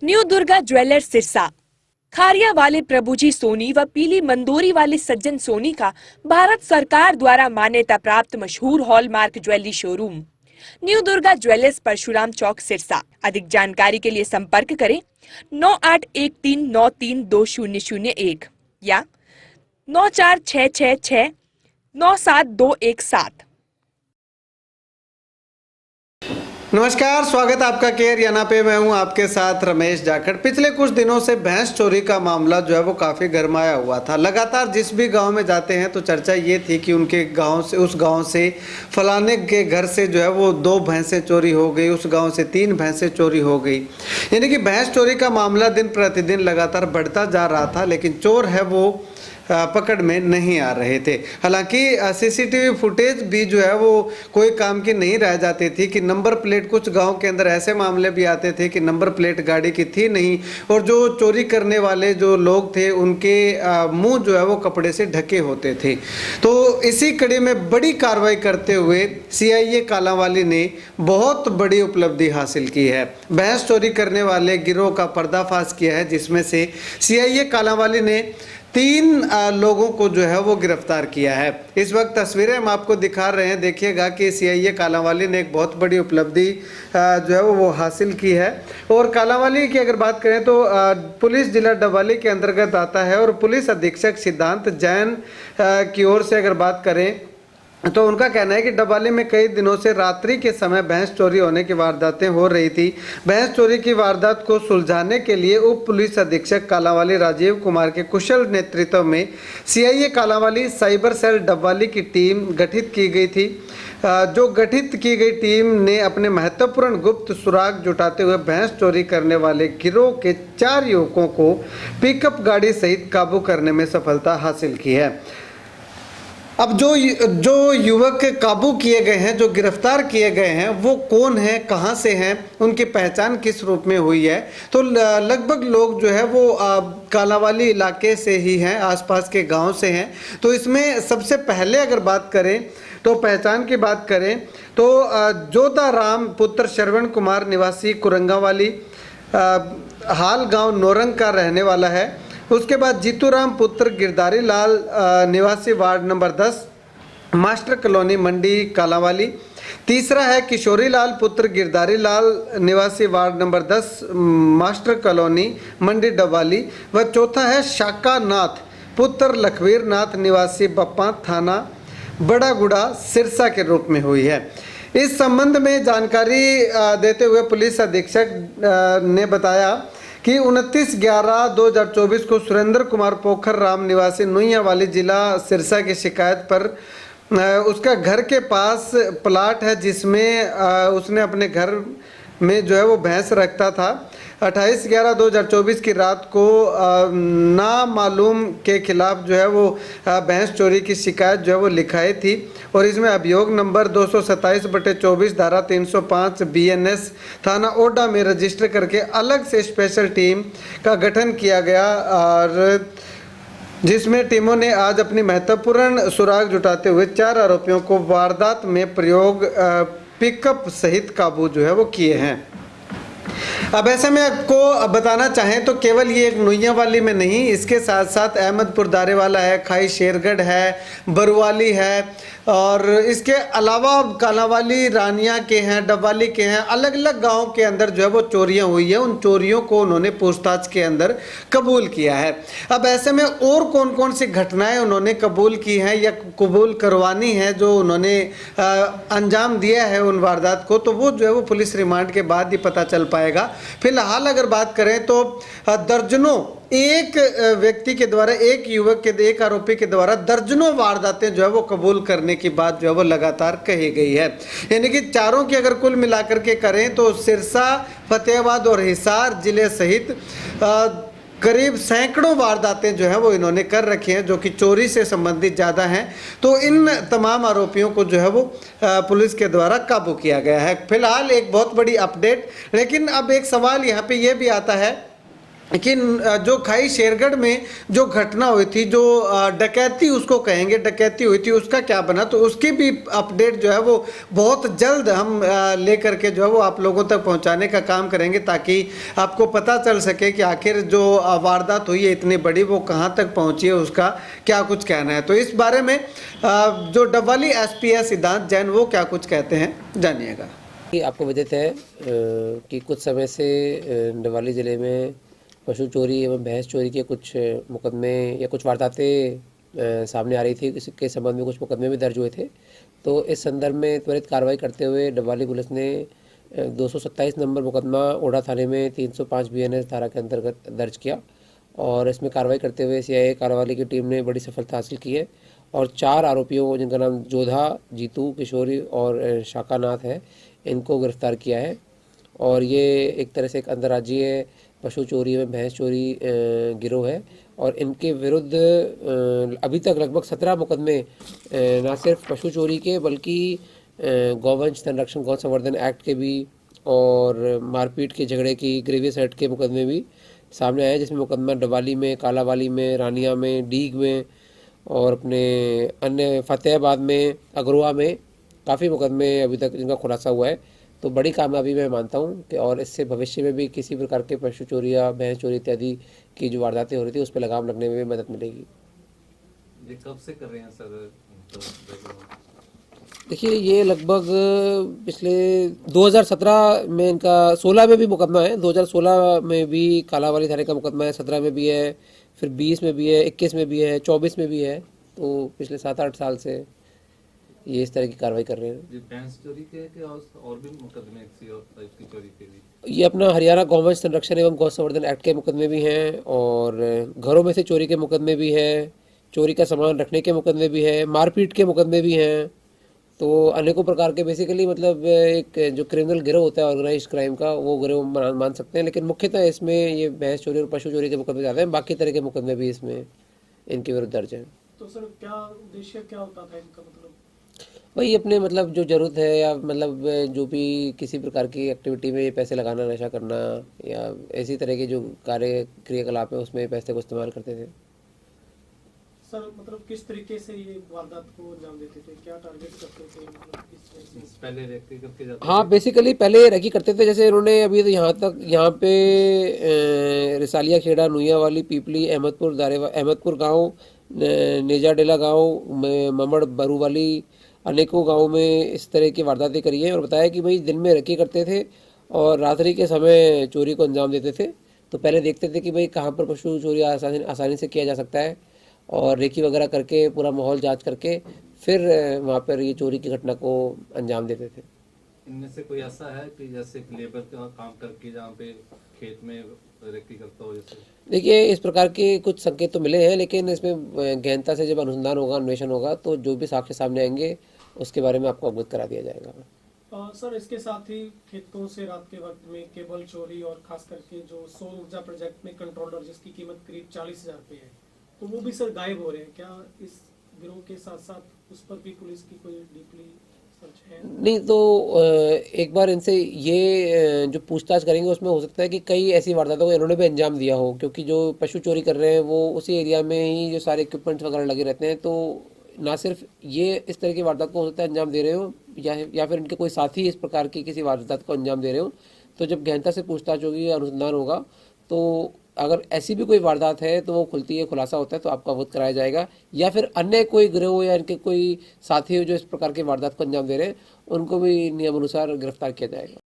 New Durga jewellers Sirsa. Kharia वाले प्रभुजी सोनी व पीली मंदोरी वाले सज्जन सोनी का भारत सरकार द्वारा मान्यता प्राप्त मशहूर hallmark jewellery showroom new Durga jewellers Parshuram Chowk Sirsa. अधिक जानकारी के लिए संपर्क करें 9813932001 या 9466697217। नमस्कार, स्वागत आपका केयर याना पे। मैं हूं आपके साथ रमेश जाखड़। पिछले कुछ दिनों से भैंस चोरी का मामला जो है वो काफ़ी गरमाया हुआ था। लगातार जिस भी गांव में जाते हैं तो चर्चा ये थी कि उनके गांव से, उस गांव से फलाने के घर से जो है वो 2 भैंसें चोरी हो गई, उस गांव से 3 भैंसें चोरी हो गई। यानी कि भैंस चोरी का मामला दिन प्रतिदिन लगातार बढ़ता जा रहा था, लेकिन चोर है वो पकड़ में नहीं आ रहे थे। हालांकि सीसीटीवी फुटेज भी जो है वो कोई काम की नहीं रह जाती थी कि नंबर प्लेट, कुछ गांव के अंदर ऐसे मामले भी आते थे कि नंबर प्लेट गाड़ी की थी नहीं और जो चोरी करने वाले जो लोग थे उनके मुंह जो है वो कपड़े से ढके होते थे। तो इसी कड़ी में बड़ी कार्रवाई करते हुए सीआईए कालांवाली ने बहुत बड़ी उपलब्धि हासिल की है। भैंस चोरी करने वाले गिरोह का पर्दाफाश किया है, जिसमें से सीआईए कालांवाली ने 3 लोगों को जो है वो गिरफ्तार किया है। इस वक्त तस्वीरें हम आपको दिखा रहे हैं, देखिएगा कि सीआईए कालांवाली ने एक बहुत बड़ी उपलब्धि जो है वो हासिल की है। और कालांवाली की अगर बात करें तो पुलिस जिला डबवाली के अंतर्गत आता है और पुलिस अधीक्षक सिद्धांत जैन की ओर से अगर बात करें तो उनका कहना है कि डबवाली में कई दिनों से रात्रि के समय भैंस चोरी होने की वारदातें हो रही थी। भैंस चोरी की वारदात को सुलझाने के लिए उप पुलिस अधीक्षक कालांवाली राजीव कुमार के कुशल नेतृत्व में CIA Kalanwali cyber cell Dabwali की टीम गठित की गई थी। जो गठित की गई टीम ने अपने महत्वपूर्ण गुप्त सुराग जुटाते हुए भैंस चोरी करने वाले गिरोह के 4 युवकों को पिकअप गाड़ी सहित काबू करने में सफलता हासिल की है। अब जो युवक काबू किए गए हैं, जो गिरफ्तार किए गए हैं, वो कौन है, कहां से हैं, उनकी पहचान किस रूप में हुई है, तो लगभग लोग जो है वो कालांवाली इलाके से ही हैं, आसपास के गांव से हैं। तो इसमें सबसे पहले अगर बात करें तो पहचान की बात करें तो जोधा राम पुत्र श्रवण कुमार निवासी कुरंगावाली हाल गांव नौरंग का रहने वाला है। उसके बाद जीतूराम पुत्र गिरधारी लाल निवासी वार्ड नंबर 10 मास्टर कॉलोनी मंडी कालांवाली। तीसरा है किशोरी लाल पुत्र गिरधारी लाल निवासी वार्ड नंबर 10 मास्टर कॉलोनी मंडी डबवाली। व चौथा है शाका नाथ पुत्र लखवीर नाथ निवासी बप्पा थाना बड़ागुड़ा सिरसा के रूप में हुई है। इस संबंध में जानकारी देते हुए पुलिस अधीक्षक ने बताया कि 29/11/2024 को सुरेंद्र कुमार पोखर राम निवासी नुइया वाली जिला सिरसा की शिकायत पर उसका घर के पास प्लाट है जिसमें उसने अपने घर में जो है वो भैंस रखता था। 28/11/2024 की रात को नामालूम के खिलाफ जो है वो भैंस चोरी की शिकायत जो है वो लिखाई थी और इसमें अभियोग नंबर 227/24 धारा 305 BNS थाना ओडा में रजिस्टर करके अलग से स्पेशल टीम का गठन किया गया और जिसमें टीमों ने आज अपनी महत्वपूर्ण सुराग जुटाते हुए 4 आरोपियों को वारदात में प्रयोग पिकअप सहित काबू जो है वो किए हैं। अब ऐसे में आपको बताना चाहें तो केवल ये एक नुइयावाली में नहीं, इसके साथ साथ अहमदपुर दारेवाला है, खाई शेरगढ़ है, बरुवाली है और इसके अलावा कालांवाली रानिया के हैं, डबवाली के हैं। अलग अलग गांव के अंदर जो है वो चोरियां हुई है। उन चोरियों को उन्होंने पूछताछ के अंदर कबूल किया है। अब ऐसे में और कौन कौन सी घटनाएं उन्होंने कबूल की हैं या कबूल करवानी है जो उन्होंने अंजाम दिया है उन वारदात को, तो वो जो है वो पुलिस रिमांड के बाद ही पता चल पाएगा। फिलहाल अगर बात करें तो दर्जनों एक व्यक्ति के द्वारा, एक युवक के, एक आरोपी के द्वारा दर्जनों वारदातें जो है वो कबूल करने की बात जो है वो लगातार कही गई है। यानी कि चारों की अगर कुल मिलाकर के करें तो सिरसा, फतेहाबाद और हिसार जिले सहित करीब सैकड़ों वारदातें जो है वो इन्होंने कर रखी हैं जो कि चोरी से संबंधित ज़्यादा हैं। तो इन तमाम आरोपियों को जो है वो पुलिस के द्वारा काबू किया गया है। फिलहाल एक बहुत बड़ी अपडेट, लेकिन अब एक सवाल यहाँ पे ये भी आता है लेकिन जो खाई शेरगढ़ में जो घटना हुई थी, जो डकैती उसको कहेंगे, डकैती हुई थी, उसका क्या बना, तो उसकी भी अपडेट जो है वो बहुत जल्द हम लेकर के जो है वो आप लोगों तक पहुंचाने का काम करेंगे, ताकि आपको पता चल सके कि आखिर जो वारदात हुई है इतनी बड़ी वो कहां तक पहुंची है, उसका क्या कुछ कहना है। तो इस बारे में जो डबवाली एसपी है सिद्धांत जैन, वो क्या कुछ कहते हैं, जानिएगा। कि आपको विदित है कि कुछ समय से डबवाली ज़िले में पशु चोरी एवं भैंस चोरी के कुछ मुकदमे या कुछ वारदातें सामने आ रही थी। इसके संबंध में कुछ मुकदमे भी दर्ज हुए थे। तो इस संदर्भ में त्वरित कार्रवाई करते हुए डबवाली पुलिस ने 227 नंबर मुकदमा ओढ़ा थाने में 305 BNS धारा के अंतर्गत दर्ज किया और इसमें कार्रवाई करते हुए CIA कार्रवाई की टीम ने बड़ी सफलता हासिल की है और 4 आरोपियों, जिनका नाम जोधा, जीतू, किशोरी और शाकानाथ है, इनको गिरफ्तार किया है। और ये एक तरह से एक अंतर्राज्यीय पशु चोरी में भैंस चोरी गिरोह है और इनके विरुद्ध अभी तक लगभग 17 मुकदमे न सिर्फ पशु चोरी के बल्कि गौवंश संरक्षण गौ संवर्धन एक्ट के भी और मारपीट के झगड़े की ग्रेवियस एक्ट के मुकदमे भी सामने आए, जिसमें मुकदमा डबवाली में, कालावाली में, रानिया में, डीग में और अपने अन्य फतेहाबाद में, अगरोहा में काफ़ी मुकदमे अभी तक जिनका खुलासा हुआ है। तो बड़ी कामयाबी मैं मानता हूँ कि और इससे भविष्य में भी किसी प्रकार के पशु चोरी या भैंस चोरी इत्यादि की जो वारदातें हो रही थी उस पर लगाम लगने में भी मदद मिलेगी। ये कब से कर रहे हैं सर? देखिए, ये लगभग पिछले 2017 में इनका 16 में भी मुकदमा है, 2016 में भी कालावाली थाने का मुकदमा है, 17 में भी है, फिर 20 में भी है, 21 में भी है, 24 में भी है। तो पिछले 7-8 साल से ये इस तरह की कार्रवाई कर रहे हैं। ये भैंस चोरी के कि और भी मुकदमे किसी और टाइप की चोरी के भी? ये अपना हरियाणा गौवंश संरक्षण एवं गौ संवर्धन एक्ट के मुकदमे भी हैं और घरों में से चोरी के मुकदमे भी हैं, चोरी का सामान रखने के मुकदमे भी हैं, मारपीट के मुकदमे भी हैं। तो अनेकों प्रकार के बेसिकली मतलब एक जो क्रिमिनल गिरोह होता है ऑर्गेनाइज क्राइम का, वो गिरोह मान सकते हैं। लेकिन मुख्यतः इसमें ये भैंस चोरी और पशु चोरी के मुकदमे ज़्यादा हैं, बाकी तरह के मुकदमे भी इसमें इनके विरुद्ध दर्ज हैं। तो सर क्या उद्देश्य क्या होता था इनका, मतलब वही अपने मतलब जो ज़रूरत है या मतलब जो भी किसी प्रकार की एक्टिविटी में ये पैसे लगाना, नशा करना या ऐसी तरह के जो कार्य क्रियाकलाप है उसमें पैसे को इस्तेमाल करते थे। सर मतलब किस तरीके से ये वारदात को अंजाम देते थे, क्या टारगेट करते थे, मतलब किस तरह से? पहले रेकी करके जाते हाँ, बेसिकली पहले रेकी करते थे। जैसे इन्होंने अभी तो यहाँ पे रिसालिया खेड़ा, नुइया वाली, पीपली, अहमदपुर गांव, नेजाडेला गांव, ममड़ बरू वाली, अनेकों गांवों में इस तरह की वारदातें करी हैं और बताया कि भाई दिन में रेकी करते थे और रात्रि के समय चोरी को अंजाम देते थे। तो पहले देखते थे कि भाई कहाँ पर पशु चोरी आसानी से किया जा सकता है और रेकी वगैरह करके पूरा माहौल जांच करके फिर वहाँ पर ये चोरी की घटना को अंजाम देते थे। इनमें से कोई ऐसा है कि जैसे लेबर का काम करके जहाँ पे खेत में रेकी करता हो जैसे? देखिए, इस प्रकार के कुछ संकेत तो मिले हैं, लेकिन इसमें गहनता से जब अनुसंधान होगा, अन्वेषण होगा, तो जो भी साक्ष्य सामने आएंगे उसके बारे में आपको अवगत करा दिया जाएगा। सर इसके साथ ही खेतों से रात के वक्त में केबल चोरी और खास करके जो सौर ऊर्जा प्रोजेक्ट में कंट्रोलर जिसकी कीमत करीब 40,000 रुपये है, तो वो भी सर गायब हो रहे हैं। क्या इस गिरोह के साथ साथ उस पर भी पुलिस की कोई डीपली सर्च है? नहीं, तो एक बार इनसे ये जो पूछताछ करेंगे उसमें हो सकता है कि कई ऐसी वारदातों को इन्होंने भी अंजाम दिया हो, क्योंकि जो पशु चोरी कर रहे हैं वो उसी एरिया में ही जो सारे इक्विपमेंट्स वगैरह लगे रहते हैं। तो ना सिर्फ ये इस तरह की वारदात को हो सकता है अंजाम दे रहे हो या फिर इनके कोई साथी इस प्रकार की किसी वारदात को अंजाम दे रहे हो। तो जब गहनता से पूछताछ होगी, अनुसंधान होगा, तो अगर ऐसी भी कोई वारदात है तो वो खुलती है, खुलासा होता है तो आपको अवगत कराया जाएगा। या फिर अन्य कोई गिरोह या इनके कोई साथी हो जो इस प्रकार की वारदात को अंजाम दे रहे हैं, उनको भी नियमानुसार गिरफ्तार किया जाएगा।